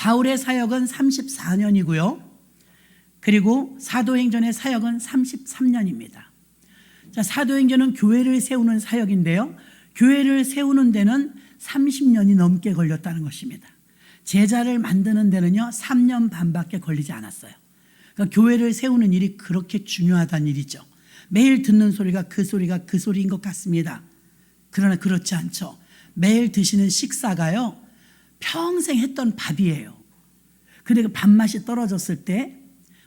바울의 사역은 34년이고요. 그리고 사도행전의 사역은 33년입니다. 자, 사도행전은 교회를 세우는 사역인데요. 교회를 세우는 데는 30년이 넘게 걸렸다는 것입니다. 제자를 만드는 데는요 3년 반밖에 걸리지 않았어요. 그러니까 교회를 세우는 일이 그렇게 중요하다는 일이죠. 매일 듣는 소리가 그 소리인 것 같습니다. 그러나 그렇지 않죠. 매일 드시는 식사가요 평생 했던 밥이에요. 근데 그 밥맛이 떨어졌을 때,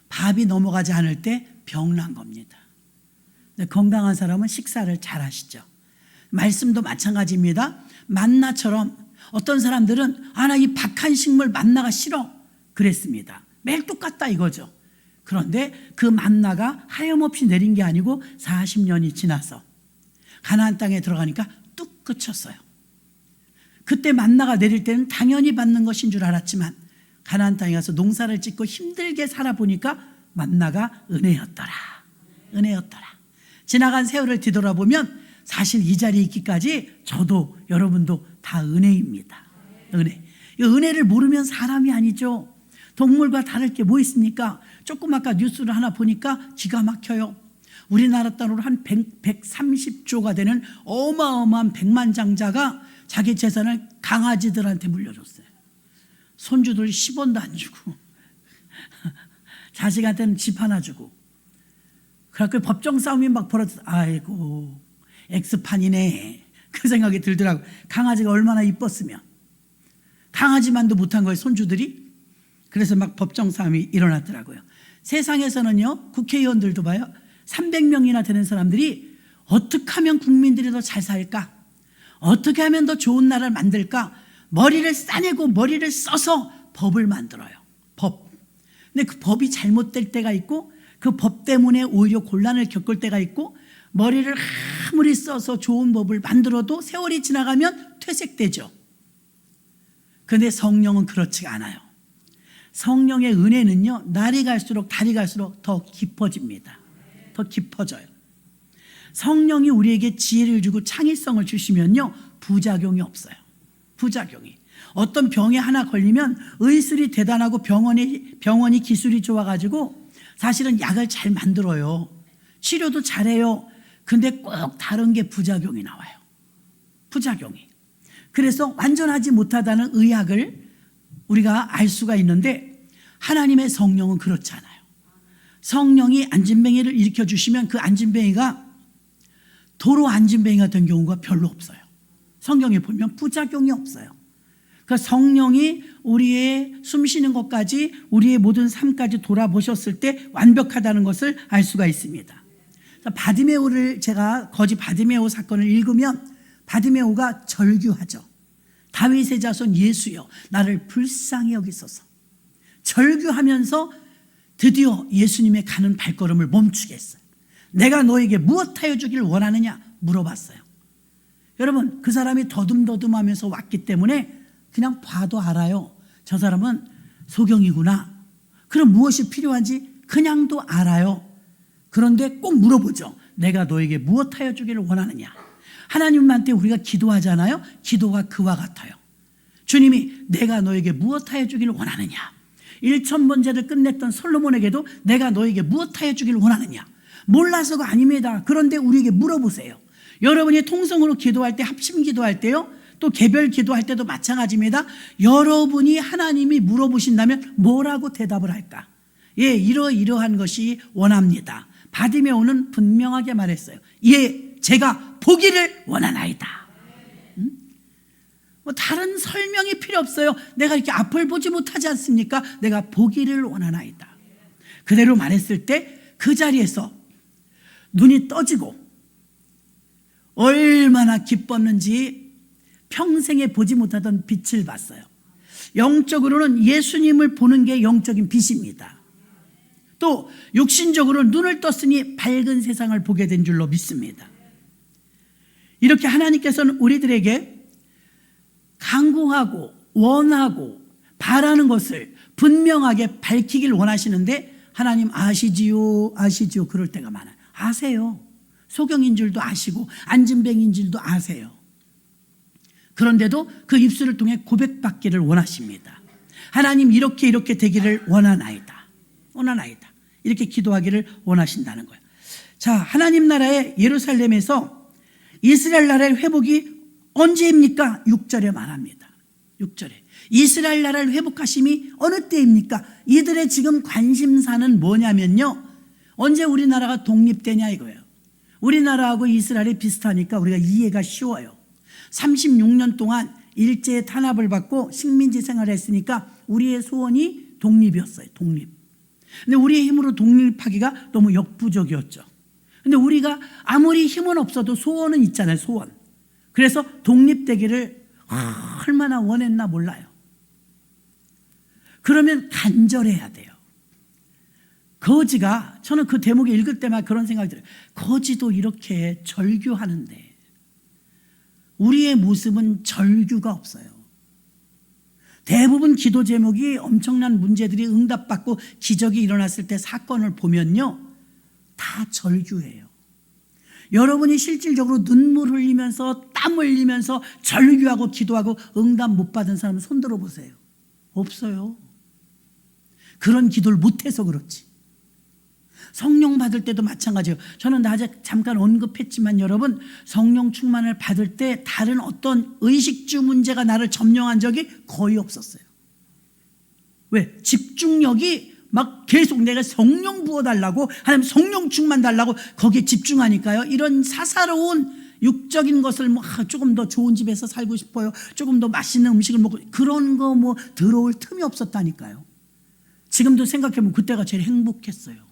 밥이 넘어가지 않을 때 병난 겁니다. 근데 건강한 사람은 식사를 잘 하시죠. 말씀도 마찬가지입니다. 만나처럼 어떤 사람들은 나 이 박한 식물 만나가 싫어 그랬습니다. 매일 똑같다 이거죠. 그런데 그 만나가 하염없이 내린 게 아니고 40년이 지나서 가나안 땅에 들어가니까 뚝 그쳤어요. 그때 만나가 내릴 때는 당연히 받는 것인 줄 알았지만 가나안 땅에 가서 농사를 짓고 힘들게 살아보니까 만나가 은혜였더라. 은혜였더라. 지나간 세월을 뒤돌아보면 사실 이 자리에 있기까지 저도 여러분도 다 은혜입니다. 은혜. 이 은혜를 모르면 사람이 아니죠. 동물과 다를 게 뭐 있습니까? 조금 아까 뉴스를 하나 보니까 기가 막혀요. 우리나라 돈으로 한 130조가 되는 어마어마한 백만장자가 자기 재산을 강아지들한테 물려줬어요. 손주들 10원도 안 주고 자식한테는 집 하나 주고. 그래서 법정 싸움이 막 벌어져서 아이고 X판이네 그 생각이 들더라고요. 강아지가 얼마나 이뻤으면. 강아지만도 못한 거예요 손주들이. 그래서 막 법정 싸움이 일어났더라고요. 세상에서는요 국회의원들도 봐요 300명이나 되는 사람들이 어떻게 하면 국민들이 더 잘 살까, 어떻게 하면 더 좋은 나라를 만들까 머리를 싸내고 머리를 써서 법을 만들어요. 법. 근데 그 법이 잘못될 때가 있고 그 법 때문에 오히려 곤란을 겪을 때가 있고 머리를 아무리 써서 좋은 법을 만들어도 세월이 지나가면 퇴색되죠. 그런데 성령은 그렇지가 않아요. 성령의 은혜는요 날이 갈수록 달이 갈수록 더 깊어집니다. 더 깊어져요. 성령이 우리에게 지혜를 주고 창의성을 주시면요 부작용이 없어요. 부작용이. 어떤 병에 하나 걸리면 의술이 대단하고 병원이 기술이 좋아가지고 사실은 약을 잘 만들어요. 치료도 잘해요. 근데 꼭 다른 게 부작용이 나와요. 부작용이. 그래서 완전하지 못하다는 의학을 우리가 알 수가 있는데 하나님의 성령은 그렇지 않아요. 성령이 안진뱅이를 일으켜주시면 그 안진뱅이가 도로 안진뱅이가 된 경우가 별로 없어요. 성경에 보면 부작용이 없어요. 그러니까 성령이 우리의 숨쉬는 것까지 우리의 모든 삶까지 돌아보셨을 때 완벽하다는 것을 알 수가 있습니다. 바디메오를 제가 거지 바디메오 사건을 읽으면 바디메오가 절규하죠. 다윗의 자손 예수여 나를 불쌍히 여기소서. 절규하면서 드디어 예수님의 가는 발걸음을 멈추게 했어요. 내가 너에게 무엇하여 주기를 원하느냐 물어봤어요. 여러분 그 사람이 더듬더듬하면서 왔기 때문에 그냥 봐도 알아요. 저 사람은 소경이구나. 그럼 무엇이 필요한지 그냥도 알아요. 그런데 꼭 물어보죠. 내가 너에게 무엇하여 주기를 원하느냐. 하나님한테 우리가 기도하잖아요. 기도가 그와 같아요. 주님이 내가 너에게 무엇하여 주기를 원하느냐. 1000번제를 끝냈던 솔로몬에게도 내가 너에게 무엇하여 주기를 원하느냐. 몰라서가 아닙니다. 그런데 우리에게 물어보세요. 여러분이 통성으로 기도할 때, 합심 기도할 때요, 또 개별 기도할 때도 마찬가지입니다. 여러분이 하나님이 물어보신다면 뭐라고 대답을 할까? 예, 이러한 것이 원합니다. 바디메오는 분명하게 말했어요. 예, 제가 보기를 원하나이다. 뭐 다른 설명이 필요 없어요. 내가 이렇게 앞을 보지 못하지 않습니까? 내가 보기를 원하나이다. 그대로 말했을 때 그 자리에서 눈이 떠지고 얼마나 기뻤는지 평생에 보지 못하던 빛을 봤어요. 영적으로는 예수님을 보는 게 영적인 빛입니다. 또 육신적으로 눈을 떴으니 밝은 세상을 보게 된 줄로 믿습니다. 이렇게 하나님께서는 우리들에게 간구하고 원하고 바라는 것을 분명하게 밝히길 원하시는데 하나님 아시지요 그럴 때가 많아요. 아세요. 소경인 줄도 아시고 안진뱅인 줄도 아세요. 그런데도 그 입술을 통해 고백받기를 원하십니다. 하나님 이렇게 되기를 원하나이다. 이렇게 기도하기를 원하신다는 거예요. 자, 하나님 나라의 예루살렘에서 이스라엘 나라의 회복이 언제입니까? 6절에 말합니다. 6절에 이스라엘 나라를 회복하심이 어느 때입니까? 이들의 지금 관심사는 뭐냐면요, 언제 우리나라가 독립되냐 이거예요. 우리나라하고 이스라엘이 비슷하니까 우리가 이해가 쉬워요. 36년 동안 일제의 탄압을 받고 식민지 생활을 했으니까 우리의 소원이 독립이었어요. 독립. 근데 우리의 힘으로 독립하기가 너무 역부족이었죠. 근데 우리가 아무리 힘은 없어도 소원은 있잖아요. 소원. 그래서 독립되기를 얼마나 원했나 몰라요. 그러면 간절해야 돼요. 거지가, 저는 그 대목을 읽을 때마다 그런 생각이 들어요. 거지도 이렇게 절규하는데 우리의 모습은 절규가 없어요. 대부분 기도 제목이 엄청난 문제들이 응답받고 기적이 일어났을 때 사건을 보면요, 다 절규예요. 여러분이 실질적으로 눈물 흘리면서 땀 흘리면서 절규하고 기도하고 응답 못 받은 사람은 손 들어보세요. 없어요. 그런 기도를 못해서 그렇지. 성령 받을 때도 마찬가지예요. 저는 낮에 잠깐 언급했지만 여러분, 성령 충만을 받을 때 다른 어떤 의식주 문제가 나를 점령한 적이 거의 없었어요. 왜? 집중력이 막 계속 내가 성령 부어달라고, 하나님 성령 충만 달라고 거기에 집중하니까요, 이런 사사로운 육적인 것을 뭐 조금 더 좋은 집에서 살고 싶어요, 조금 더 맛있는 음식을 먹고, 그런 거 뭐 들어올 틈이 없었다니까요. 지금도 생각해보면 그때가 제일 행복했어요.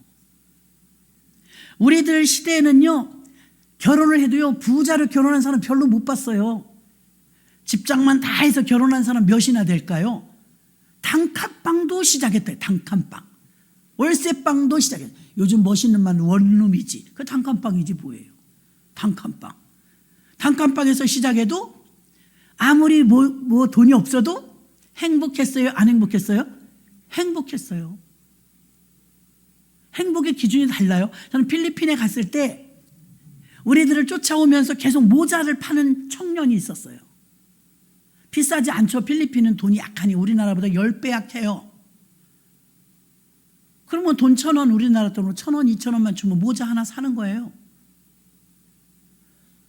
우리들 시대에는요, 결혼을 해도요, 부자로 결혼한 사람 별로 못 봤어요. 집장만 다 해서 결혼한 사람 몇이나 될까요? 단칸방도 시작했대요. 단칸방. 월세방도 시작했어요. 요즘 멋있는 말 원룸이지. 그 단칸방이지 뭐예요. 단칸방. 단칸방에서 시작해도 아무리 뭐 돈이 없어도 행복했어요? 안 행복했어요? 행복했어요. 행복의 기준이 달라요. 저는 필리핀에 갔을 때 우리들을 쫓아오면서 계속 모자를 파는 청년이 있었어요. 비싸지 않죠. 필리핀은 돈이 약하니 우리나라보다 10배 약해요. 그러면 돈 1,000원, 우리나라 돈으로 1,000원, 2,000원만 주면 모자 하나 사는 거예요.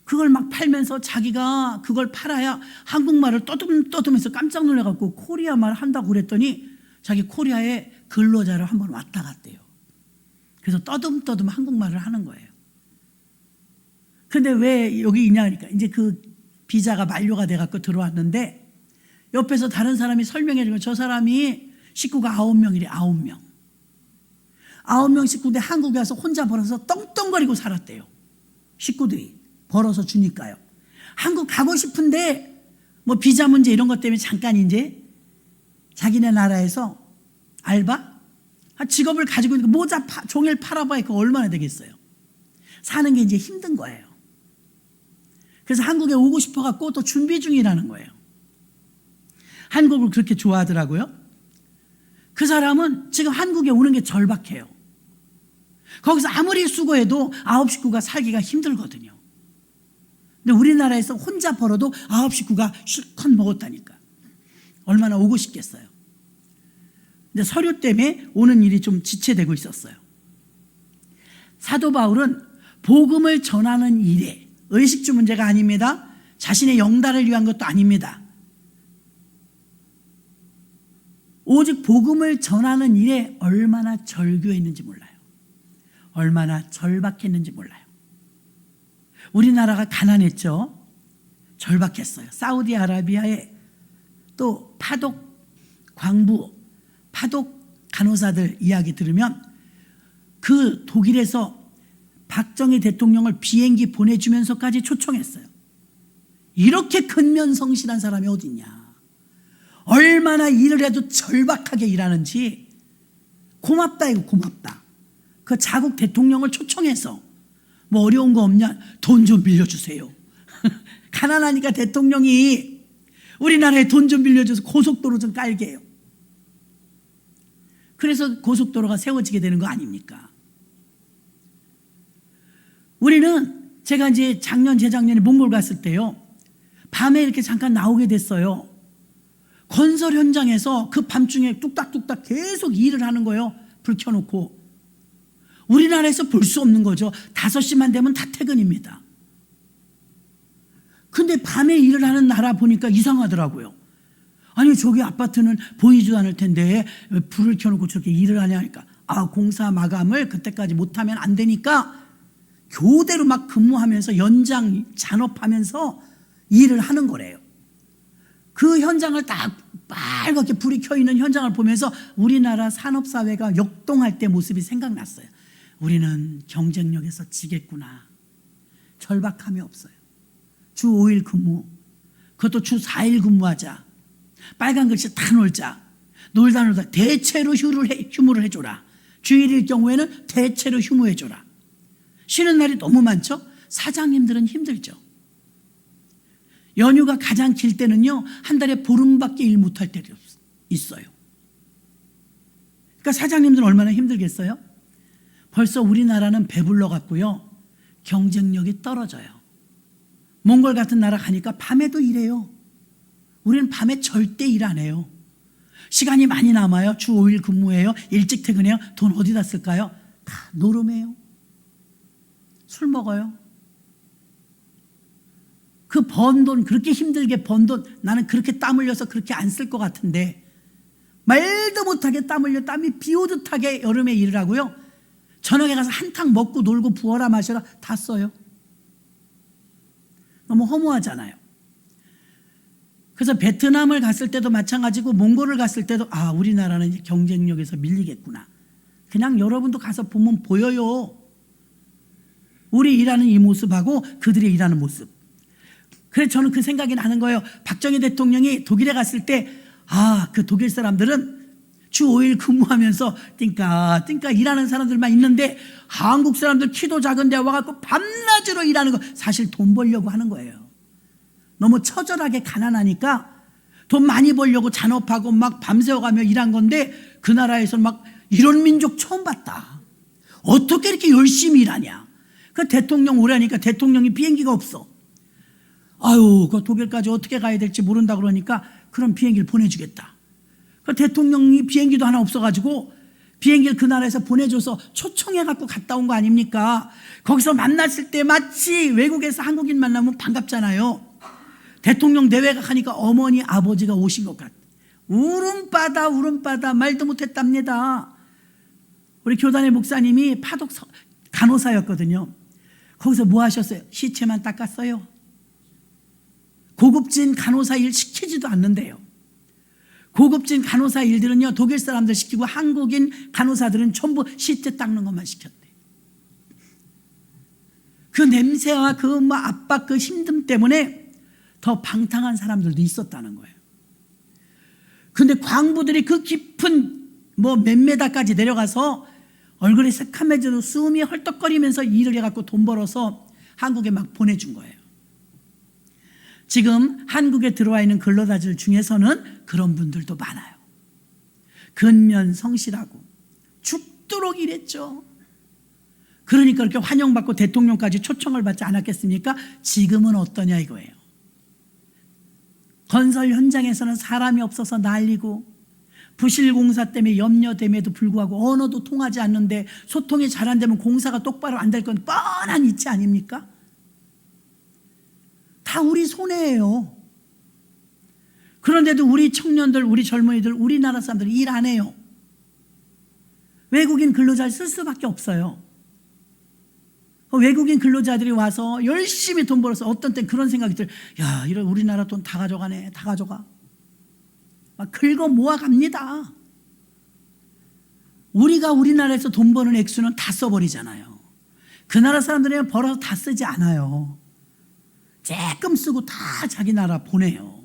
그걸 막 팔면서 자기가 그걸 팔아야 한국말을 떠듬떠듬해서 깜짝 놀라갖고 코리아 말 한다고 그랬더니 자기 코리아에 근로자로 한번 왔다 갔대요. 그래서 떠듬떠듬 한국말을 하는 거예요. 근데 왜 여기 있냐니까, 이제 그 비자가 만료가 돼갖고 들어왔는데 옆에서 다른 사람이 설명해 주면 저 사람이 식구가 9명이래. 9명. 9명 식구인데 한국에 와서 혼자 벌어서 떵떵거리고 살았대요. 식구들이 벌어서 주니까요. 한국 가고 싶은데 뭐 비자 문제 이런 것 때문에 잠깐 이제 자기네 나라에서 알바? 직업을 가지고 있는 모자 종일 팔아봐야 그 얼마나 되겠어요. 사는 게 이제 힘든 거예요. 그래서 한국에 오고 싶어갖고 또 준비 중이라는 거예요. 한국을 그렇게 좋아하더라고요. 그 사람은 지금 한국에 오는 게 절박해요. 거기서 아무리 수고해도 9 식구가 살기가 힘들거든요. 근데 우리나라에서 혼자 벌어도 9 식구가 실컷 먹었다니까. 얼마나 오고 싶겠어요. 근데 서류 때문에 오는 일이 좀 지체되고 있었어요. 사도 바울은 복음을 전하는 일에, 의식주 문제가 아닙니다. 자신의 영달을 위한 것도 아닙니다. 오직 복음을 전하는 일에 얼마나 절규했는지 몰라요. 얼마나 절박했는지 몰라요. 우리나라가 가난했죠. 절박했어요. 사우디아라비아에 또 파독 광부, 파독 간호사들 이야기 들으면 그 독일에서 박정희 대통령을 비행기 보내주면서까지 초청했어요. 이렇게 근면성실한 사람이 어딨냐. 얼마나 일을 해도 절박하게 일하는지. 고맙다 이거 고맙다. 그 자국 대통령을 초청해서 뭐 어려운 거 없냐, 돈 좀 빌려주세요. 가난하니까 대통령이 우리나라에 돈 좀 빌려줘서 고속도로 좀 깔게 해요. 그래서 고속도로가 세워지게 되는 거 아닙니까? 우리는, 제가 이제 작년 재작년에 몽골 갔을 때요, 밤에 이렇게 잠깐 나오게 됐어요. 건설 현장에서 그 밤중에 뚝딱뚝딱 계속 일을 하는 거예요. 불 켜놓고. 우리나라에서 볼 수 없는 거죠. 5시만 되면 다 퇴근입니다. 근데 밤에 일을 하는 나라 보니까 이상하더라고요. 아니 저기 아파트는 보이지도 않을 텐데 왜 불을 켜놓고 저렇게 일을 하냐 하니까 공사 마감을 그때까지 못하면 안 되니까 교대로 막 근무하면서 연장 잔업하면서 일을 하는 거래요. 그 현장을 딱 빨갛게 불이 켜있는 현장을 보면서 우리나라 산업사회가 역동할 때 모습이 생각났어요. 우리는 경쟁력에서 지겠구나. 절박함이 없어요. 주 5일 근무, 그것도 주 4일 근무하자. 빨간 글씨 다 놀자. 놀다 대체로 휴무를 해줘라. 주일일 경우에는 대체로 휴무해줘라. 쉬는 날이 너무 많죠? 사장님들은 힘들죠. 연휴가 가장 길 때는요, 한 달에 보름밖에 일 못할 때도 있어요. 그러니까 사장님들은 얼마나 힘들겠어요? 벌써 우리나라는 배불러 갔고요, 경쟁력이 떨어져요. 몽골 같은 나라 가니까 밤에도 일해요. 우리는 밤에 절대 일 안 해요. 시간이 많이 남아요. 주 5일 근무해요. 일찍 퇴근해요. 돈 어디다 쓸까요? 다 노름해요. 술 먹어요. 그 번 돈, 그렇게 힘들게 번 돈, 나는 그렇게 땀 흘려서 그렇게 안 쓸 것 같은데 말도 못하게 땀 흘려 땀이 비 오듯하게 여름에 일을 하고요, 저녁에 가서 한탕 먹고 놀고 부어라 마셔라 다 써요. 너무 허무하잖아요. 그래서 베트남을 갔을 때도 마찬가지고 몽골을 갔을 때도 우리나라는 이제 경쟁력에서 밀리겠구나. 그냥 여러분도 가서 보면 보여요. 우리 일하는 이 모습하고 그들이 일하는 모습. 그래서 저는 그 생각이 나는 거예요. 박정희 대통령이 독일에 갔을 때 그 독일 사람들은 주 5일 근무하면서 띵까 일하는 사람들만 있는데 한국 사람들 키도 작은데 와갖고 밤낮으로 일하는 거 사실 돈 벌려고 하는 거예요. 너무 처절하게 가난하니까 돈 많이 벌려고 잔업하고 막 밤새워가며 일한 건데 그 나라에서 막 이런 민족 처음 봤다. 어떻게 이렇게 열심히 일하냐. 그 대통령 오라니까 대통령이 비행기가 없어. 그 독일까지 어떻게 가야 될지 모른다 그러니까 그럼 비행기를 보내주겠다. 그 대통령이 비행기도 하나 없어가지고 비행기를 그 나라에서 보내줘서 초청해갖고 갔다 온 거 아닙니까? 거기서 만났을 때 마치 외국에서 한국인 만나면 반갑잖아요. 대통령 대회가 가니까 어머니 아버지가 오신 것 같아. 울음바다 말도 못했답니다. 우리 교단의 목사님이 파독 간호사였거든요. 거기서 뭐 하셨어요? 시체만 닦았어요. 고급진 간호사 일 시키지도 않는데요. 고급진 간호사 일들은요, 독일 사람들 시키고 한국인 간호사들은 전부 시체 닦는 것만 시켰대. 그 냄새와 그 압박, 그 힘듦 때문에 더 방탕한 사람들도 있었다는 거예요. 근데 광부들이 그 깊은 몇 메다까지 내려가서 얼굴이 새카매져도 숨이 헐떡거리면서 일을 해갖고 돈 벌어서 한국에 막 보내준 거예요. 지금 한국에 들어와 있는 근로자들 중에서는 그런 분들도 많아요. 근면 성실하고 죽도록 일했죠. 그러니까 그렇게 환영받고 대통령까지 초청을 받지 않았겠습니까? 지금은 어떠냐 이거예요. 건설 현장에서는 사람이 없어서 난리고 부실공사 때문에 염려됨에도 불구하고 언어도 통하지 않는데 소통이 잘 안 되면 공사가 똑바로 안 될 건 뻔한 이치 아닙니까? 다 우리 손해예요. 그런데도 우리 청년들, 우리 젊은이들, 우리나라 사람들 일 안 해요. 외국인 근로자를 쓸 수밖에 없어요. 외국인 근로자들이 와서 열심히 돈 벌어서 어떤 때 그런 생각이 들어요. 이런 우리나라 돈 다 가져가네. 다 가져가. 막 긁어 모아갑니다. 우리가 우리나라에서 돈 버는 액수는 다 써버리잖아요. 그 나라 사람들은 벌어서 다 쓰지 않아요. 조금 쓰고 다 자기 나라 보내요.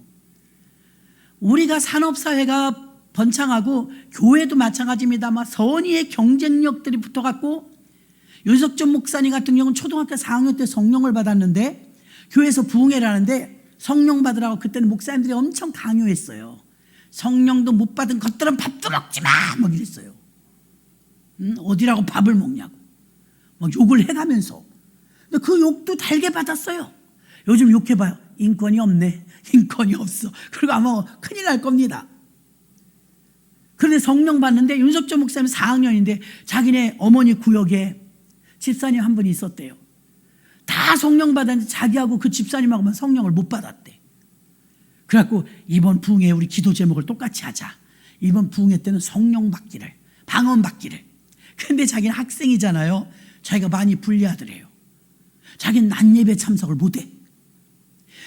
우리가 산업사회가 번창하고 교회도 마찬가지입니다만 선의의 경쟁력들이 붙어갖고 유석준 목사님 같은 경우는 초등학교 4학년 때 성령을 받았는데 교회에서 부흥회를 하는데 성령 받으라고 그때는 목사님들이 엄청 강요했어요. 성령도 못 받은 것들은 밥도 먹지 마! 막 이랬어요. 어디라고 밥을 먹냐고. 막 욕을 해가면서. 근데 그 욕도 달게 받았어요. 요즘 욕해봐요. 인권이 없네. 인권이 없어. 그리고 아마 큰일 날 겁니다. 그런데 성령 받는데 윤석철 목사님 4학년인데 자기네 어머니 구역에 집사님 한 분이 있었대요. 다 성령 받았는데 자기하고 그 집사님하고만 성령을 못 받았대. 그래갖고 이번 부흥회 우리 기도 제목을 똑같이 하자. 이번 부흥회 때는 성령 받기를, 방언 받기를. 근데 자기는 학생이잖아요. 자기가 많이 불리하더래요. 자기는 낮 예배 참석을 못해.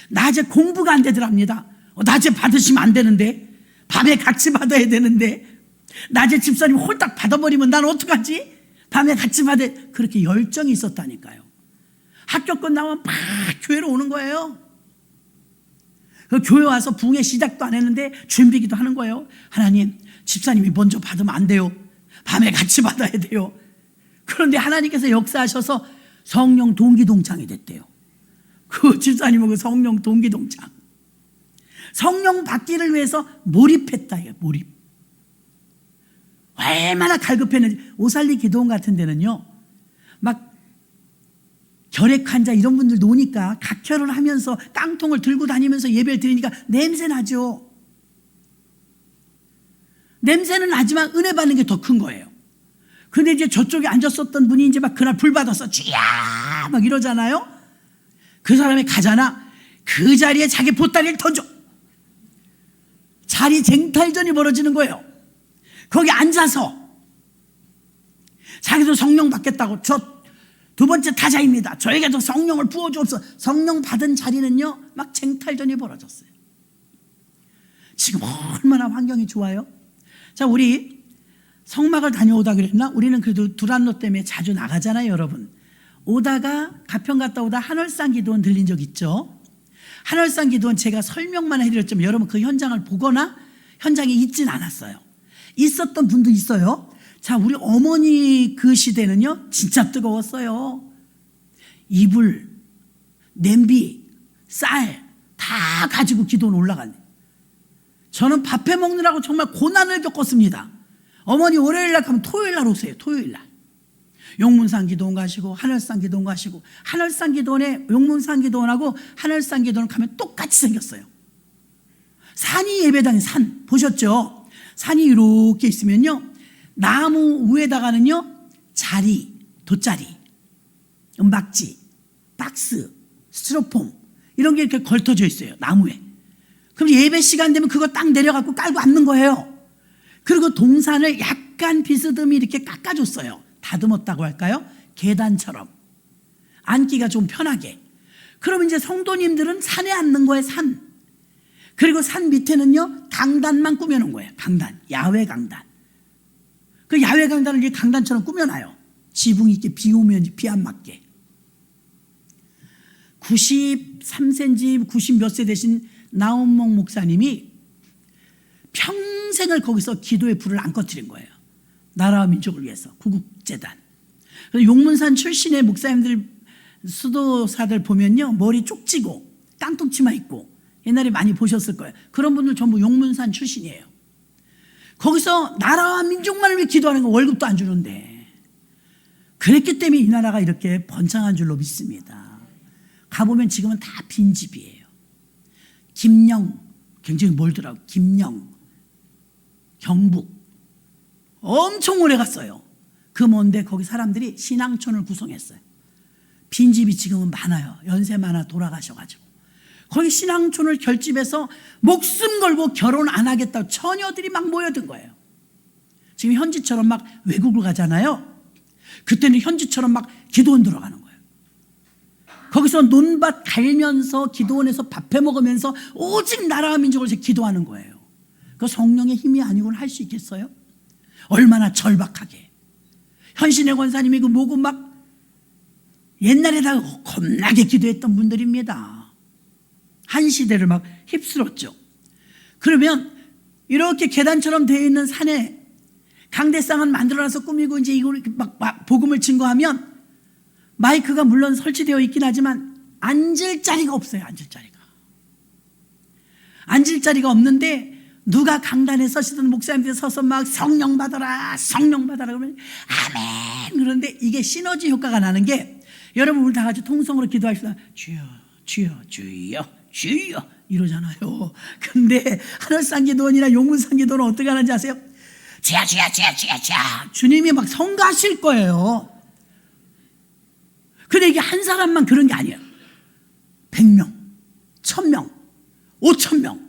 낮에 공부가 안 되더랍니다. 낮에 받으시면 안 되는데, 밤에 같이 받아야 되는데, 낮에 집사님 홀딱 받아버리면 난 어떡하지? 밤에 같이 받아. 그렇게 열정이 있었다니까요. 학교 끝나면 막 교회로 오는 거예요. 그 교회 와서 부흥회 시작도 안 했는데 준비기도 하는 거예요. 하나님, 집사님이 먼저 받으면 안 돼요. 밤에 같이 받아야 돼요. 그런데 하나님께서 역사하셔서 성령 동기동창이 됐대요. 그 집사님은 성령 동기동창. 성령 받기를 위해서 몰입했다. 몰입. 얼마나 갈급했는지. 오살리 기도원 같은 데는요, 막 결핵 환자 이런 분들 노니까 각혈을 하면서 깡통을 들고 다니면서 예배를 드리니까 냄새 나죠. 냄새는 나지만 은혜 받는 게 더 큰 거예요. 근데 이제 저쪽에 앉았었던 분이 이제 막 그날 불 받아서 쥐야 막 이러잖아요. 그 사람이 가잖아. 그 자리에 자기 보따리를 던져. 자리 쟁탈전이 벌어지는 거예요. 거기 앉아서 자기도 성령 받겠다고, 저 두 번째 타자입니다. 저에게도 성령을 부어주옵소서. 성령 받은 자리는요, 막 쟁탈전이 벌어졌어요. 지금 얼마나 환경이 좋아요. 자, 우리 성막을 다녀오다 그랬나? 우리는 그래도 두란노 때문에 자주 나가잖아요, 여러분. 오다가 가평 갔다 오다 한월산 기도원 들린 적 있죠? 한월산 기도원 제가 설명만 해드렸지만 여러분 그 현장을 보거나 현장에 있진 않았어요. 있었던 분도 있어요. 자, 우리 어머니 그 시대는요, 진짜 뜨거웠어요. 이불, 냄비, 쌀 다 가지고 기도원 올라갔네. 저는 밥해 먹느라고 정말 고난을 겪었습니다. 어머니 월요일 날 가면 토요일 날 오세요. 토요일 날. 용문산 기도원 가시고 하늘산 기도원 가시고, 하늘산 기도원에 용문산 기도원하고 하늘산 기도원 가면 똑같이 생겼어요. 산이 예배당이 산 보셨죠? 산이 이렇게 있으면요, 나무 위에다가는요 자리, 돗자리, 은박지, 박스, 스티로폼 이런 게 이렇게 걸터져 있어요, 나무에. 그럼 예배 시간 되면 그거 딱 내려갖고 깔고 앉는 거예요. 그리고 동산을 약간 비스듬히 이렇게 깎아줬어요. 다듬었다고 할까요? 계단처럼 앉기가 좀 편하게. 그럼 이제 성도님들은 산에 앉는 거예요, 산. 그리고 산 밑에는요 강단만 꾸며놓은 거예요. 강단, 야외 강단. 그 야외 강단을 이렇게 강단처럼 꾸며놔요. 지붕 있게, 비 오면 비 안 맞게. 93cm, 90 몇 세 되신 나온목 목사님이 평생을 거기서 기도의 불을 안 꺼뜨린 거예요. 나라와 민족을 위해서. 구국재단. 용문산 출신의 목사님들, 수도사들 보면요, 머리 쪽지고 깡통치마 입고, 옛날에 많이 보셨을 거예요. 그런 분들 전부 용문산 출신이에요. 거기서 나라와 민족만을 위해 기도하는 거 월급도 안 주는데, 그랬기 때문에 이 나라가 이렇게 번창한 줄로 믿습니다. 가보면 지금은 다 빈집이에요. 김영, 굉장히 멀더라고. 김영, 경북 엄청 오래 갔어요. 그 먼데 거기 사람들이 신앙촌을 구성했어요. 빈집이 지금은 많아요. 연세 많아 돌아가셔가지고. 거기 신앙촌을 결집해서 목숨 걸고 결혼 안 하겠다고 처녀들이 막 모여든 거예요. 지금 현지처럼 막 외국을 가잖아요. 그때는 현지처럼 막 기도원 들어가는 거예요. 거기서 논밭 갈면서 기도원에서 밥해 먹으면서 오직 나라와 민족을 위해서 기도하는 거예요. 그 성령의 힘이 아니고는 할 수 있겠어요? 얼마나 절박하게. 현신의 권사님이 그 뭐고 막 옛날에 다 겁나게 기도했던 분들입니다. 한 시대를 막 휩쓸었죠. 그러면 이렇게 계단처럼 되어 있는 산에 강대상은 만들어놔서 꾸미고 이제 이걸 막 복음을 증거하면 마이크가 물론 설치되어 있긴 하지만 앉을 자리가 없어요. 앉을 자리가 없는데 누가 강단에 서시던 목사님들이 서서 막 성령 받아라 성령 받아라 그러면 아멘. 그런데 이게 시너지 효과가 나는 게, 여러분 우리 다 같이 통성으로 기도하시다. 주여 주여 주여 주여 이러잖아요. 근데 하늘상기도원이나 용문상기도원은 어떻게 하는지 아세요? 주야 주야 주야 주야 주야 주님이 막 성가하실 거예요. 근데 이게 한 사람만 그런 게 아니에요. 100명, 1000명, 5000명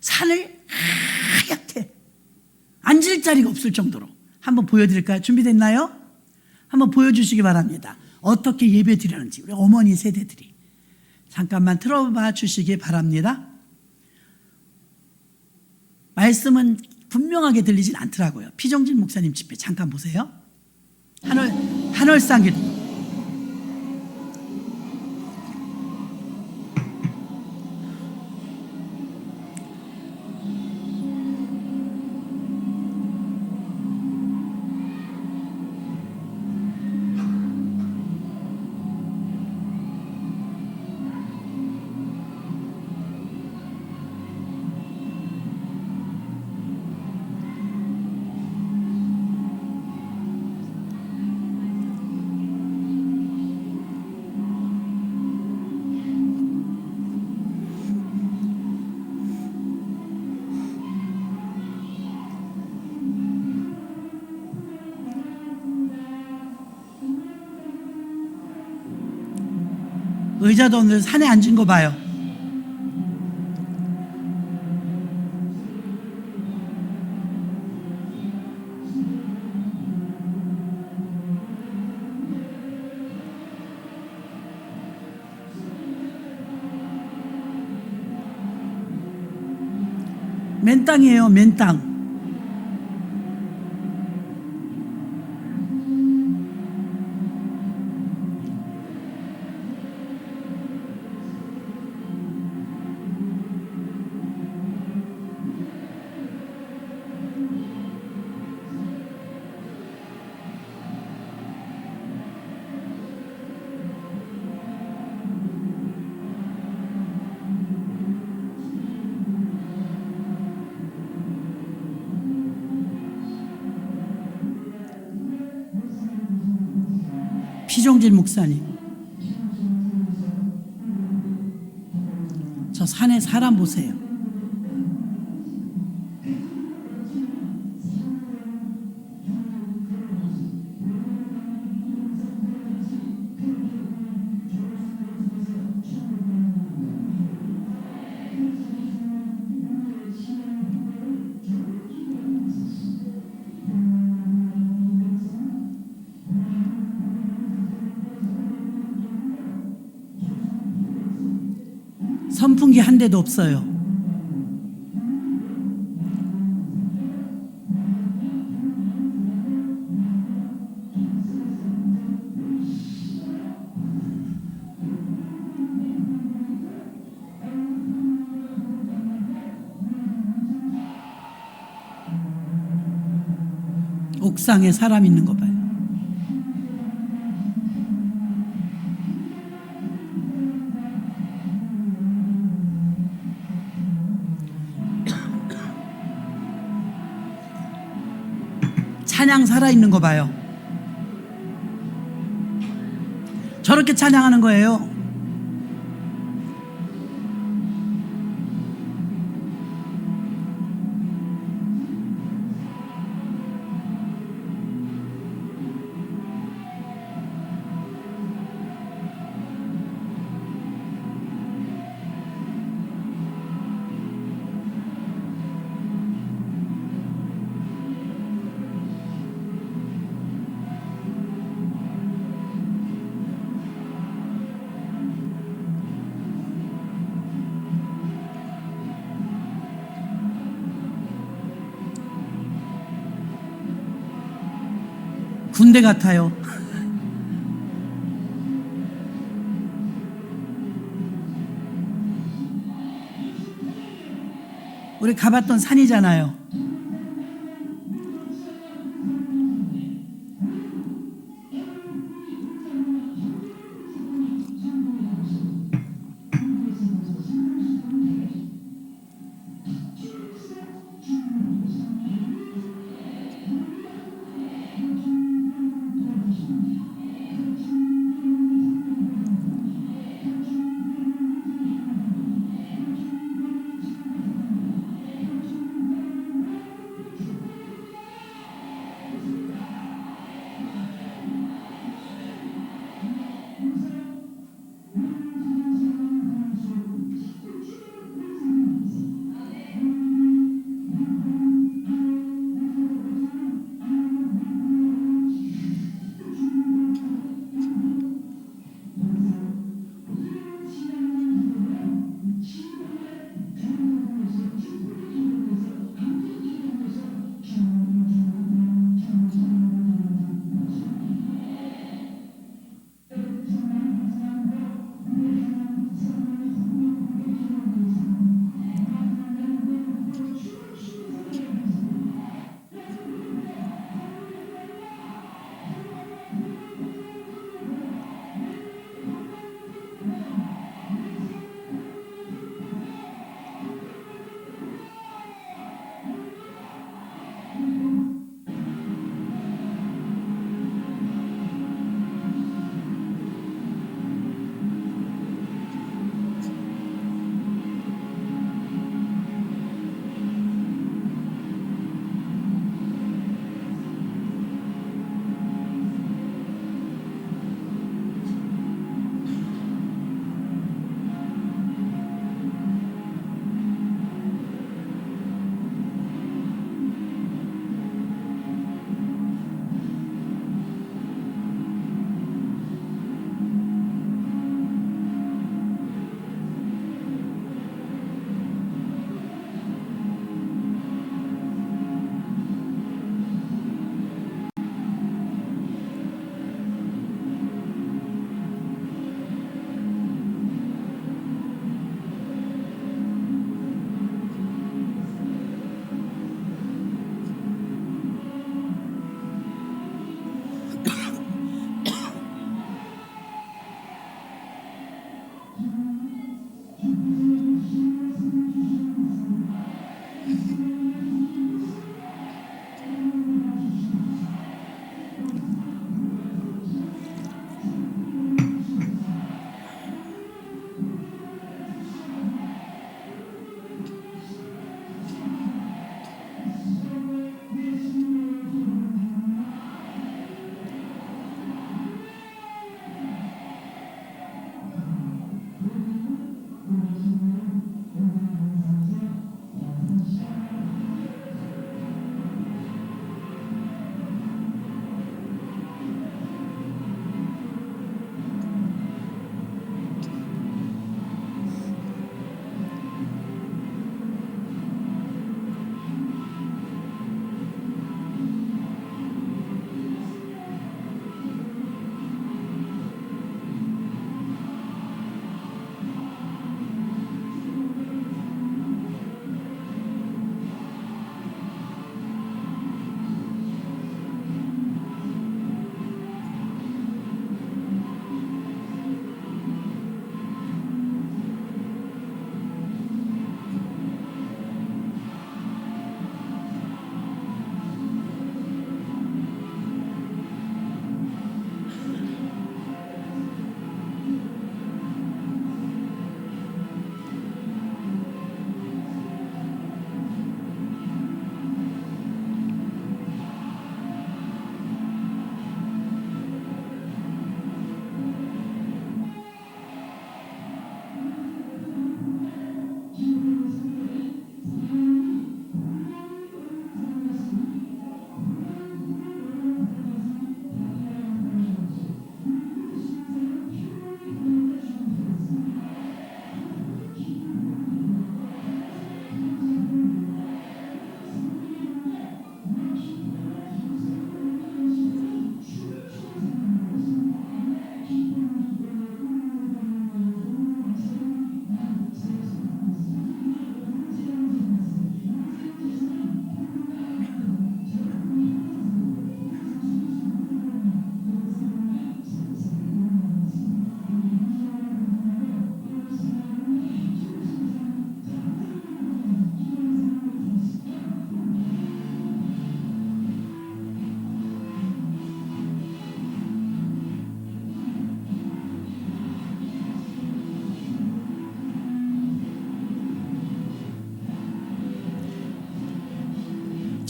산을 하얗게 앉을 자리가 없을 정도로 한번 보여드릴까요? 준비됐나요? 한번 보여주시기 바랍니다. 어떻게 예배 드리는지 우리 어머니 세대들이 잠깐만 틀어봐 주시기 바랍니다. 말씀은 분명하게 들리진 않더라고요. 피정진 목사님 집회 잠깐 보세요. 한월상기도 의자도 오늘 산에 앉은 거 봐요. 맨 땅이에요, 맨 땅. 피종진 목사님, 저 산에 사람 보세요. 선풍기 한 대도 없어요. 옥상에 사람 있는 거 봐요. 찬양 살아있는 거 봐요. 저렇게 찬양하는 거예요. 군대 같아요. 우리 가봤던 산이잖아요.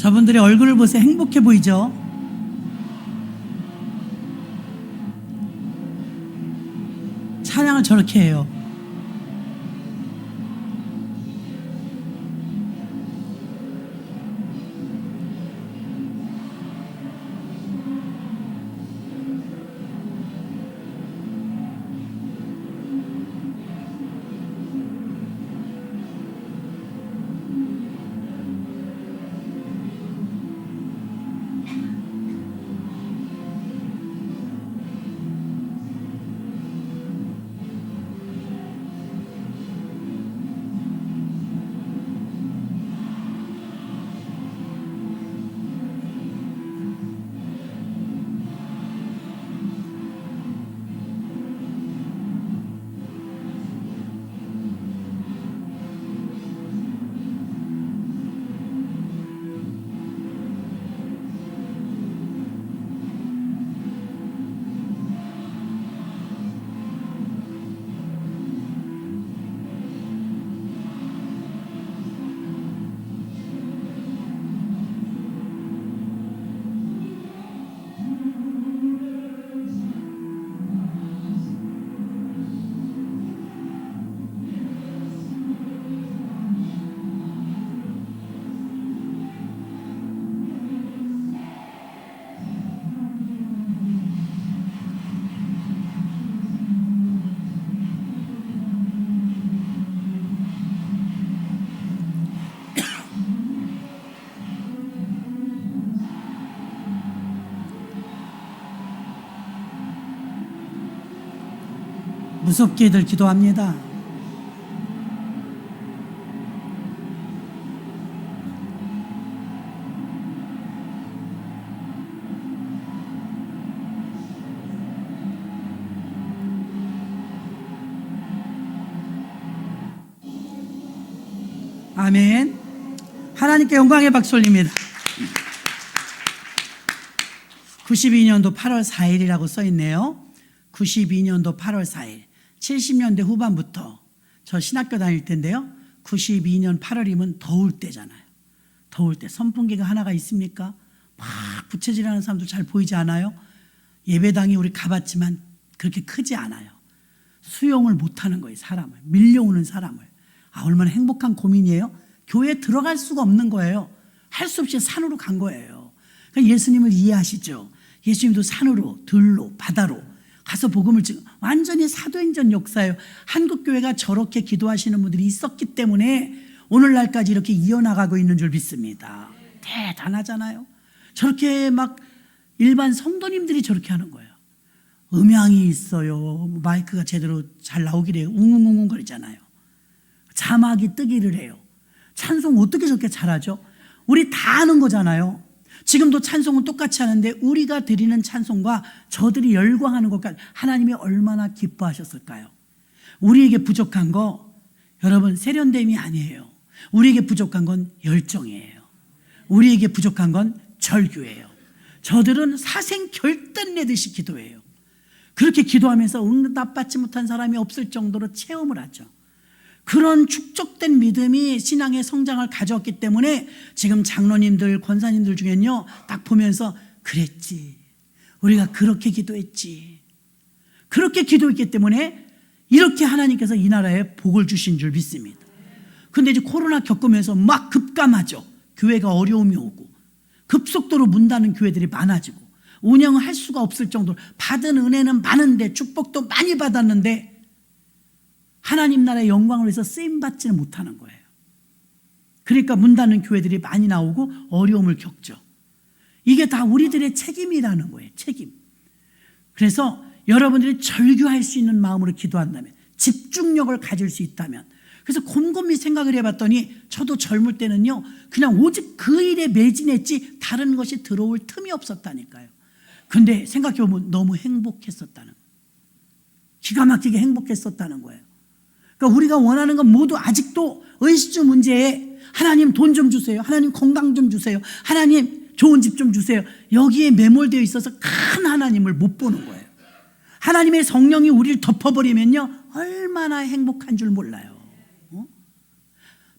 저분들의 얼굴을 보세요. 행복해 보이죠? 찬양을 저렇게 해요. 무섭게들 기도합니다. 아멘. 하나님께 영광의 박수 올립니다. 92년도 8월 4일이라고 써있네요. 92년도 8월 4일. 70년대 후반부터 저 신학교 다닐 때인데요. 92년 8월이면 더울 때잖아요. 더울 때 선풍기가 하나가 있습니까? 막 부채질하는 사람도 잘 보이지 않아요? 예배당이 우리 가봤지만 그렇게 크지 않아요. 수용을 못하는 거예요. 사람을. 밀려오는 사람을. 얼마나 행복한 고민이에요. 교회에 들어갈 수가 없는 거예요. 할 수 없이 산으로 간 거예요. 그러니까 예수님을 이해하시죠. 예수님도 산으로, 들로, 바다로 가서 복음을 지금 완전히 사도행전 역사예요. 한국교회가 저렇게 기도하시는 분들이 있었기 때문에 오늘날까지 이렇게 이어나가고 있는 줄 믿습니다. 대단하잖아요. 저렇게 막 일반 성도님들이 저렇게 하는 거예요. 음향이 있어요. 마이크가 제대로 잘 나오길 해요. 웅웅웅 거리잖아요. 자막이 뜨기를 해요. 찬송 어떻게 저렇게 잘하죠? 우리 다 아는 거잖아요. 지금도 찬송은 똑같이 하는데 우리가 드리는 찬송과 저들이 열광하는 것까지 하나님이 얼마나 기뻐하셨을까요? 우리에게 부족한 거 여러분 세련됨이 아니에요. 우리에게 부족한 건 열정이에요. 우리에게 부족한 건 절규예요. 저들은 사생 결단 내듯이 기도해요. 그렇게 기도하면서 응답받지 못한 사람이 없을 정도로 체험을 하죠. 그런 축적된 믿음이 신앙의 성장을 가져왔기 때문에 지금 장로님들, 권사님들 중에는요, 딱 보면서 그랬지. 우리가 그렇게 기도했지. 그렇게 기도했기 때문에 이렇게 하나님께서 이 나라에 복을 주신 줄 믿습니다. 근데 이제 코로나 겪으면서 막 급감하죠. 교회가 어려움이 오고 급속도로 문 닫는 교회들이 많아지고 운영을 할 수가 없을 정도로 받은 은혜는 많은데 축복도 많이 받았는데 하나님 나라의 영광을 위해서 쓰임받지는 못하는 거예요. 그러니까 문 닫는 교회들이 많이 나오고 어려움을 겪죠. 이게 다 우리들의 책임이라는 거예요. 책임. 그래서 여러분들이 절규할 수 있는 마음으로 기도한다면, 집중력을 가질 수 있다면, 그래서 곰곰이 생각을 해봤더니 저도 젊을 때는요 그냥 오직 그 일에 매진했지 다른 것이 들어올 틈이 없었다니까요. 근데 생각해보면 너무 행복했었다는 거예요. 기가 막히게 행복했었다는 거예요. 그러니까 우리가 원하는 건 모두 아직도 의식주 문제에 하나님 돈 좀 주세요. 하나님 건강 좀 주세요. 하나님 좋은 집 좀 주세요. 여기에 매몰되어 있어서 큰 하나님을 못 보는 거예요. 하나님의 성령이 우리를 덮어버리면요 얼마나 행복한 줄 몰라요.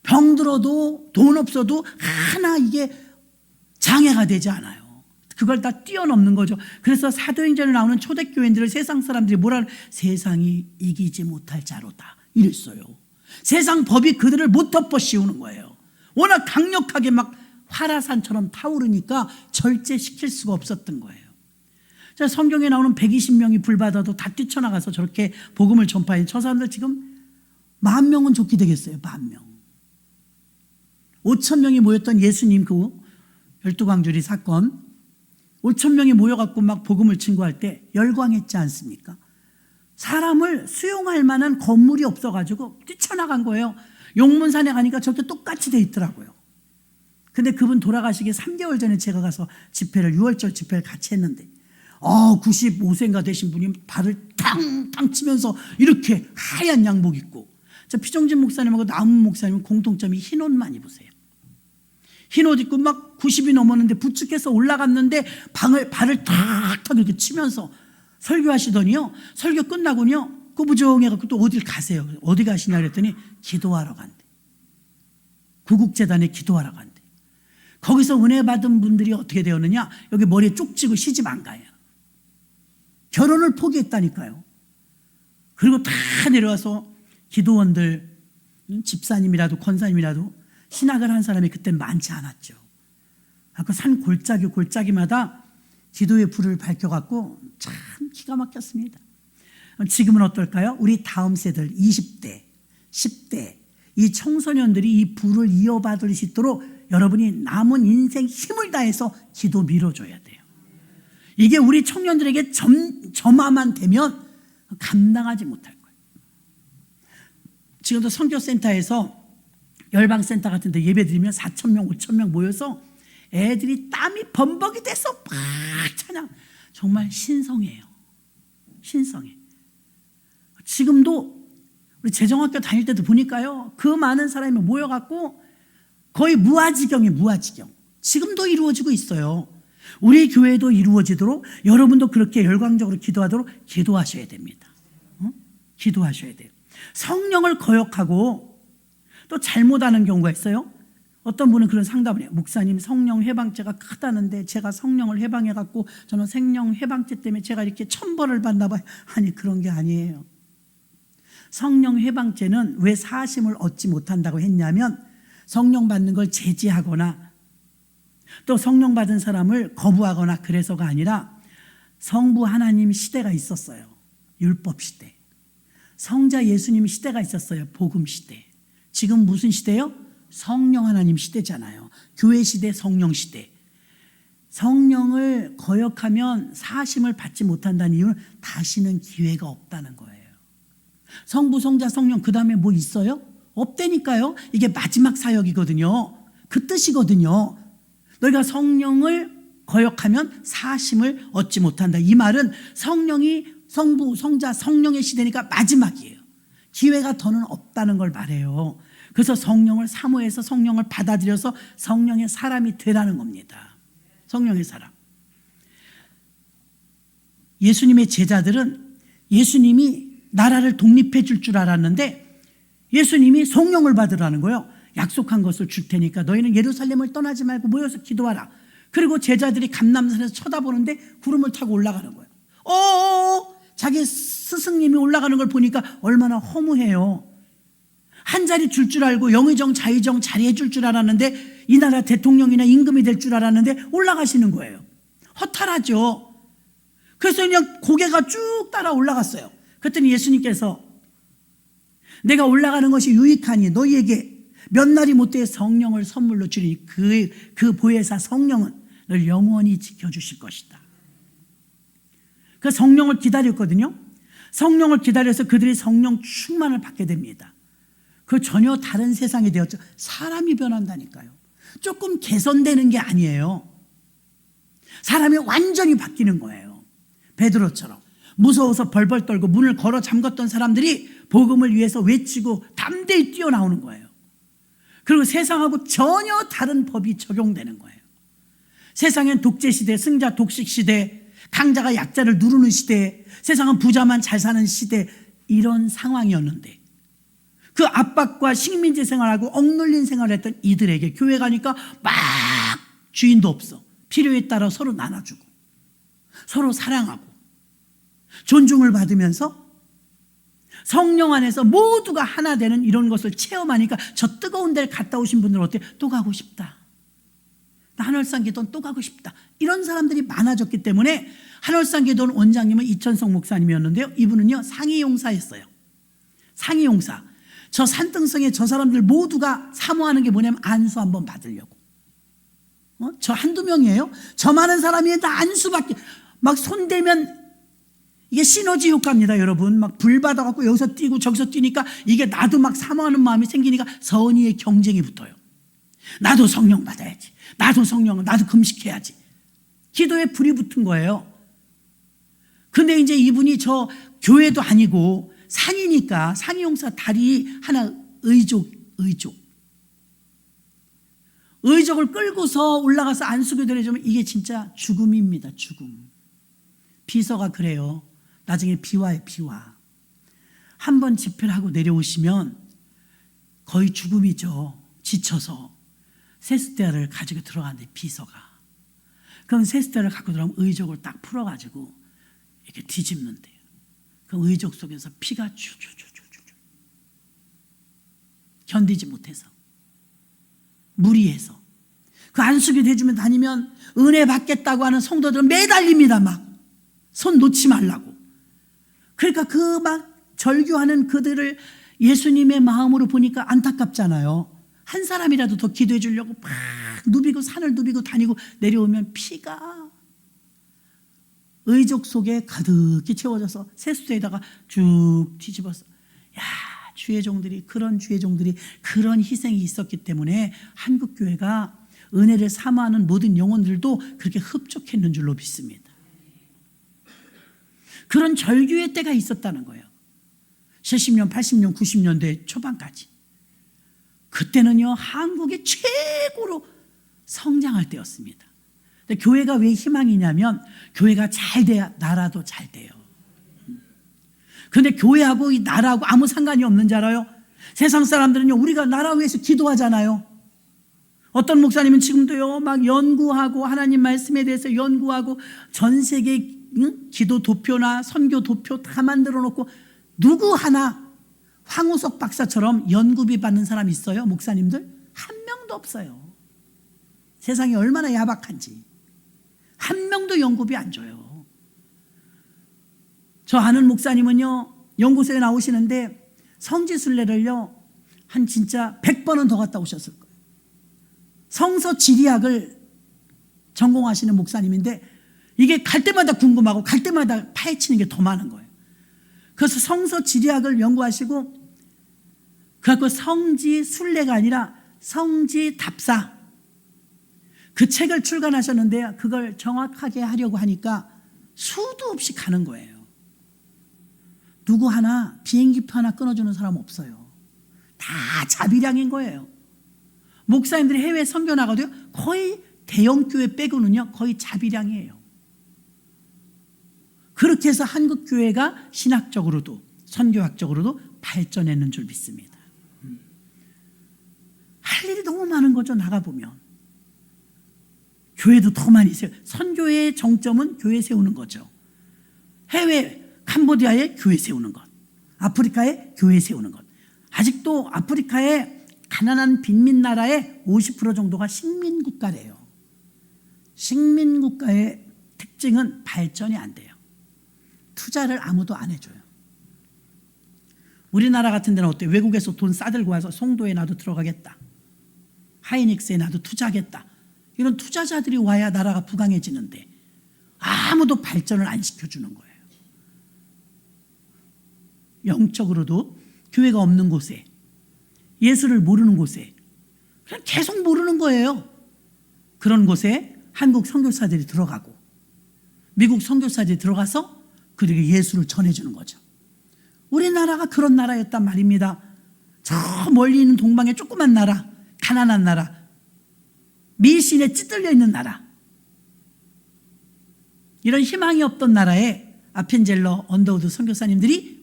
병들어도 돈 없어도 하나 이게 장애가 되지 않아요. 그걸 다 뛰어넘는 거죠. 그래서 사도행전에 나오는 초대교인들을 세상 사람들이 뭐라 세상이 이기지 못할 자로다 이랬어요. 세상 법이 그들을 못 덮어 씌우는 거예요. 워낙 강력하게 막 화라산처럼 타오르니까 절제시킬 수가 없었던 거예요. 자, 성경에 나오는 120명이 불받아도 다 뛰쳐나가서 저렇게 복음을 전파해. 저 사람들 지금 10,000명은 좋게 되겠어요. 10,000명. 5,000명이 모였던 예수님 그 12광주리 사건, 5,000명이 모여갖고 막 복음을 증거할 때 열광했지 않습니까? 사람을 수용할 만한 건물이 없어가지고 뛰쳐나간 거예요. 용문산에 가니까 저렇게 똑같이 돼 있더라고요. 근데 그분 돌아가시기 3개월 전에 제가 가서 집회를, 6월절 집회를 같이 했는데 95세인가 되신 분이 발을 탕탕 치면서 이렇게 하얀 양복 입고, 저 피정진 목사님하고 남은 목사님은 공통점이 흰 옷만 입으세요. 흰 옷 입고 막 90이 넘었는데 부축해서 올라갔는데 발을 탁탁 이렇게 치면서 설교하시더니요, 설교 끝나고요 꾸부정해갖고 또 어딜 가세요. 어디 가시냐 그랬더니 기도하러 간대. 구국재단에 기도하러 간대. 거기서 은혜 받은 분들이 어떻게 되었느냐, 여기 머리에 쪽지고 시집 안 가요. 결혼을 포기했다니까요. 그리고 다 내려와서 기도원들, 집사님이라도 권사님이라도 신학을 한 사람이 그때 많지 않았죠. 그 산 골짜기마다 기도의 불을 밝혀갖고 참 기가 막혔습니다. 지금은 어떨까요? 우리 다음 세대들 20대, 10대 이 청소년들이 이 불을 이어받을 수 있도록 여러분이 남은 인생 힘을 다해서 기도 밀어줘야 돼요. 이게 우리 청년들에게 점화만 되면 감당하지 못할 거예요. 지금도 선교센터에서 열방센터 같은 데 예배 드리면 4,000명, 5,000명 모여서 애들이 땀이 범벅이 돼서 막 찬양. 정말 신성해요. 신성해. 지금도 우리 재정학교 다닐 때도 보니까요, 그 많은 사람이 모여갖고 거의 무아지경이에요. 무아지경. 지금도 이루어지고 있어요. 우리 교회도 이루어지도록 여러분도 그렇게 열광적으로 기도하도록 기도하셔야 됩니다. 기도하셔야 돼요. 성령을 거역하고 또 잘못하는 경우가 있어요. 어떤 분은 그런 상담을 해요. 목사님, 성령 해방죄가 크다는데 제가 성령을 해방해갖고 저는 생명 해방죄 때문에 제가 이렇게 천벌을 받나 봐요. 아니, 그런 게 아니에요. 성령 해방죄는 왜 사심을 얻지 못한다고 했냐면, 성령 받는 걸 제지하거나 또 성령 받은 사람을 거부하거나 그래서가 아니라, 성부 하나님 시대가 있었어요. 율법 시대. 성자 예수님 시대가 있었어요. 복음 시대. 지금 무슨 시대요? 성령 하나님 시대잖아요. 교회 시대, 성령 시대. 성령을 거역하면 사심을 받지 못한다는 이유는 다시는 기회가 없다는 거예요. 성부, 성자, 성령 그 다음에 뭐 있어요? 없다니까요. 이게 마지막 사역이거든요. 그 뜻이거든요. 너희가 성령을 거역하면 사심을 얻지 못한다. 이 말은 성령이 성부, 성자, 성령의 시대니까 마지막이에요. 기회가 더는 없다는 걸 말해요. 그래서 성령을 사모해서 성령을 받아들여서 성령의 사람이 되라는 겁니다. 성령의 사람. 예수님의 제자들은 예수님이 나라를 독립해 줄 줄 알았는데 예수님이 성령을 받으라는 거예요. 약속한 것을 줄 테니까 너희는 예루살렘을 떠나지 말고 모여서 기도하라. 그리고 제자들이 감람산에서 쳐다보는데 구름을 타고 올라가는 거예요. 자기 스승님이 올라가는 걸 보니까 얼마나 허무해요. 한 자리 줄 줄 알고 영의정 자의정 자리해 줄 줄 알았는데, 이 나라 대통령이나 임금이 될 줄 알았는데 올라가시는 거예요. 허탈하죠. 그래서 그냥 고개가 쭉 따라 올라갔어요. 그랬더니 예수님께서 내가 올라가는 것이 유익하니 너희에게 몇 날이 못돼 성령을 선물로 주니 그 보혜사 성령은 널 영원히 지켜주실 것이다. 그 성령을 기다렸거든요. 성령을 기다려서 그들이 성령 충만을 받게 됩니다. 그 전혀 다른 세상이 되었죠. 사람이 변한다니까요. 조금 개선되는 게 아니에요. 사람이 완전히 바뀌는 거예요. 베드로처럼 무서워서 벌벌 떨고 문을 걸어 잠갔던 사람들이 복음을 위해서 외치고 담대히 뛰어나오는 거예요. 그리고 세상하고 전혀 다른 법이 적용되는 거예요. 세상엔 독재 시대, 승자 독식 시대, 강자가 약자를 누르는 시대, 세상은 부자만 잘 사는 시대, 이런 상황이었는데 그 압박과 식민지 생활하고 억눌린 생활을 했던 이들에게 교회 가니까 막 주인도 없어. 필요에 따라 서로 나눠주고 서로 사랑하고 존중을 받으면서 성령 안에서 모두가 하나 되는 이런 것을 체험하니까 저 뜨거운 데를 갔다 오신 분들은 어때요? 또 가고 싶다. 나 한월산기도는 또 가고 싶다. 이런 사람들이 많아졌기 때문에 한월산기도는 원장님은 이천성 목사님이었는데요. 이분은요 상위용사였어요. 상위용사. 저 산등성에 저 사람들 모두가 사모하는 게 뭐냐면 안수 한번 받으려고. 저 한두 명이에요. 저 많은 사람이 다 안수받기. 막 손대면 이게 시너지 효과입니다, 여러분. 막 불 받아갖고 여기서 뛰고 저기서 뛰니까 이게 나도 막 사모하는 마음이 생기니까 선의의 경쟁이 붙어요. 나도 성령 받아야지. 나도 금식해야지. 기도에 불이 붙은 거예요. 근데 이제 이분이 저 교회도 아니고 산이니까 상위용사 다리 하나 의족을 끌고서 올라가서 안수교대를 해주면 이게 진짜 죽음입니다. 죽음. 비서가 그래요. 나중에 비와요. 비와. 한 번 집회를 하고 내려오시면 거의 죽음이죠. 지쳐서 세숫대를 가지고 들어가는데 비서가. 그럼 세숫대를 갖고 들어가면 의족을 딱 풀어가지고 이렇게 뒤집는데요. 그 의족 속에서 피가 주주주주주 견디지 못해서 무리해서 그 안수기도 해주면 다니면 은혜 받겠다고 하는 성도들은 매달립니다. 막 손 놓지 말라고. 그러니까 그 막 절규하는 그들을 예수님의 마음으로 보니까 안타깝잖아요. 한 사람이라도 더 기도해 주려고 막 누비고 산을 누비고 다니고 내려오면 피가 의족 속에 가득히 채워져서 세숫대에다가 쭉 뒤집어서 주의 종들이 그런 희생이 있었기 때문에 한국교회가 은혜를 사모하는 모든 영혼들도 그렇게 흡족했는 줄로 믿습니다. 그런 절규의 때가 있었다는 거예요. 70년, 80년, 90년대 초반까지. 그때는요 한국이 최고로 성장할 때였습니다. 근데 교회가 왜 희망이냐면 교회가 잘 돼야 나라도 잘 돼요. 그런데 교회하고 이 나라하고 아무 상관이 없는 줄 알아요? 세상 사람들은요 우리가 나라 위해서 기도하잖아요. 어떤 목사님은 지금도요 막 연구하고 하나님 말씀에 대해서 연구하고 전 세계 기도 도표나 선교 도표 다 만들어 놓고 누구 하나 황우석 박사처럼 연구비 받는 사람 있어요? 목사님들? 한 명도 없어요. 세상이 얼마나 야박한지. 한 명도 연구비 안 줘요. 저 아는 목사님은요 연구소에 나오시는데 성지순례를요 한 진짜 100번은 더 갔다 오셨을 거예요. 성서 지리학을 전공하시는 목사님인데 이게 갈 때마다 궁금하고 갈 때마다 파헤치는 게 더 많은 거예요. 그래서 성서 지리학을 연구하시고 그래서 성지순례가 아니라 성지답사 그 책을 출간하셨는데요. 그걸 정확하게 하려고 하니까 수도 없이 가는 거예요. 누구 하나 비행기표 하나 끊어주는 사람 없어요. 다 자비량인 거예요. 목사님들이 해외 선교 나가도요 거의 대형교회 빼고는요 거의 자비량이에요. 그렇게 해서 한국교회가 신학적으로도 선교학적으로도 발전했는 줄 믿습니다. 할 일이 너무 많은 거죠. 나가보면 교회도 더 많이 있어요. 선교의 정점은 교회 세우는 거죠. 해외 캄보디아에 교회 세우는 것, 아프리카에 교회 세우는 것. 아직도 아프리카의 가난한 빈민 나라의 50% 정도가 식민국가래요. 식민국가의 특징은 발전이 안 돼요. 투자를 아무도 안 해줘요. 우리나라 같은 데는 어때요? 외국에서 돈 싸들고 와서 송도에 나도 들어가겠다. 하이닉스에 나도 투자하겠다. 이런 투자자들이 와야 나라가 부강해지는데 아무도 발전을 안 시켜주는 거예요. 영적으로도 교회가 없는 곳에 예수를 모르는 곳에 그냥 계속 모르는 거예요. 그런 곳에 한국 선교사들이 들어가고 미국 선교사들이 들어가서 그들에게 예수를 전해주는 거죠. 우리나라가 그런 나라였단 말입니다. 저 멀리 있는 동방의 조그만 나라, 가난한 나라, 미신에 찌들려 있는 나라, 이런 희망이 없던 나라에 아펜젤러 언더우드 선교사님들이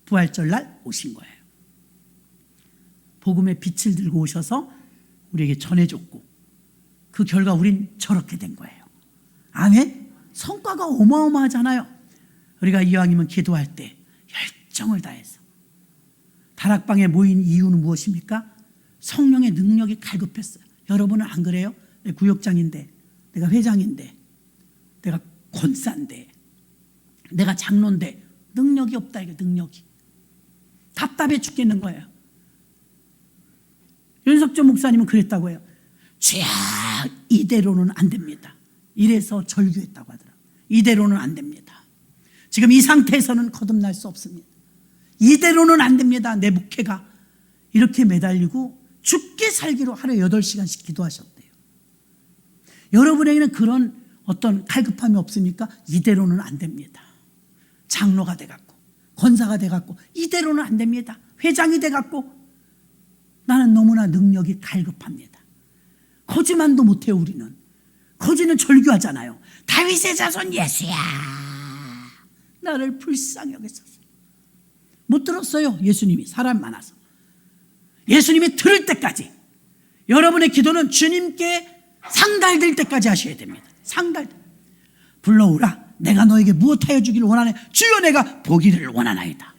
부활절날 오신 거예요. 복음의 빛을 들고 오셔서 우리에게 전해줬고 그 결과 우린 저렇게 된 거예요. 아멘? 성과가 어마어마하잖아요. 우리가 이왕이면 기도할 때 열정을 다해서. 다락방에 모인 이유는 무엇입니까? 성령의 능력이 갈급했어요. 여러분은 안 그래요? 내가 구역장인데, 내가 회장인데, 내가 권사인데, 내가 장로인데 능력이 없다. 이거 능력이. 답답해 죽겠는 거예요. 윤석준 목사님은 그랬다고 해요. 죄야, 이대로는 안 됩니다. 이래서 절규했다고 하더라고요. 이대로는 안 됩니다. 지금 이 상태에서는 거듭날 수 없습니다. 이대로는 안 됩니다. 내 목회가. 이렇게 매달리고 죽게 살기로 하루에 8시간씩 기도하셨대요. 여러분에게는 그런 어떤 갈급함이 없습니까? 이대로는 안 됩니다. 장로가 돼갖고, 권사가 돼갖고, 이대로는 안 됩니다. 회장이 돼갖고, 나는 너무나 능력이 갈급합니다. 거지만도 못해요, 우리는. 거지는 절규하잖아요. 다윗의 자손 예수야, 나를 불쌍히 여기소서. 못 들었어요, 예수님이. 사람 많아서. 예수님이 들을 때까지. 여러분의 기도는 주님께 상달될 때까지 하셔야 됩니다. 상달. 불러오라. 내가 너에게 무엇하여 주기를 원하네. 주여, 내가 보기를 원하나이다.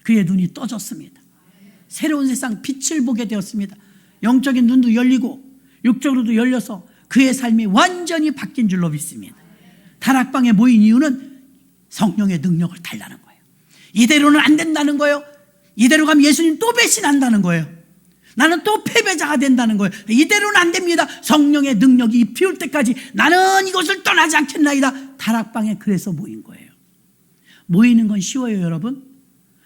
그의 눈이 떠졌습니다. 새로운 세상 빛을 보게 되었습니다. 영적인 눈도 열리고 육적으로도 열려서 그의 삶이 완전히 바뀐 줄로 믿습니다. 다락방에 모인 이유는 성령의 능력을 달라는 거예요. 이대로는 안 된다는 거예요. 이대로 가면 예수님 또 배신한다는 거예요. 나는 또 패배자가 된다는 거예요. 이대로는 안 됩니다. 성령의 능력이 피울 때까지 나는 이것을 떠나지 않겠나이다. 다락방에 그래서 모인 거예요. 모이는 건 쉬워요, 여러분.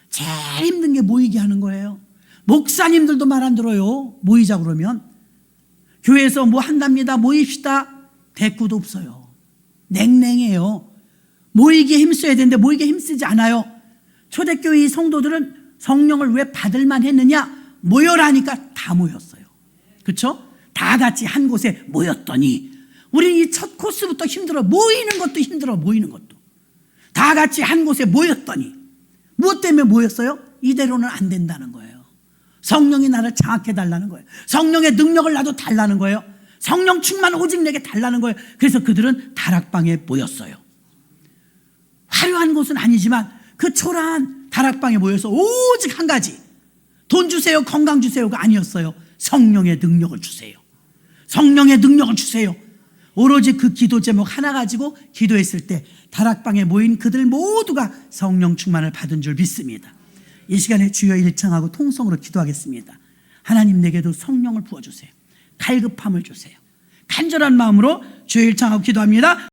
제일 힘든 게 모이게 하는 거예요. 목사님들도 말 안 들어요. 모이자 그러면. 교회에서 뭐 한답니다. 모입시다. 대꾸도 없어요. 냉랭해요. 모이기에 힘써야 되는데 모이기에 힘쓰지 않아요. 초대교회 성도들은 성령을 왜 받을만 했느냐? 모여라니까 다 모였어요. 그렇죠? 다 같이 한 곳에 모였더니 우리 이 첫 코스부터 힘들어. 모이는 것도 힘들어. 모이는 것도. 다 같이 한 곳에 모였더니 무엇 때문에 모였어요? 이대로는 안 된다는 거예요. 성령이 나를 장악해 달라는 거예요. 성령의 능력을 나도 달라는 거예요. 성령 충만 오직 내게 달라는 거예요. 그래서 그들은 다락방에 모였어요. 화려한 곳은 아니지만 그 초라한 다락방에 모여서 오직 한 가지, 돈 주세요, 건강 주세요가 아니었어요. 성령의 능력을 주세요. 성령의 능력을 주세요. 오로지 그 기도 제목 하나 가지고 기도했을 때 다락방에 모인 그들 모두가 성령 충만을 받은 줄 믿습니다. 이 시간에 주여 일창하고 통성으로 기도하겠습니다. 하나님, 내게도 성령을 부어주세요. 갈급함을 주세요. 간절한 마음으로 주여 일창하고 기도합니다.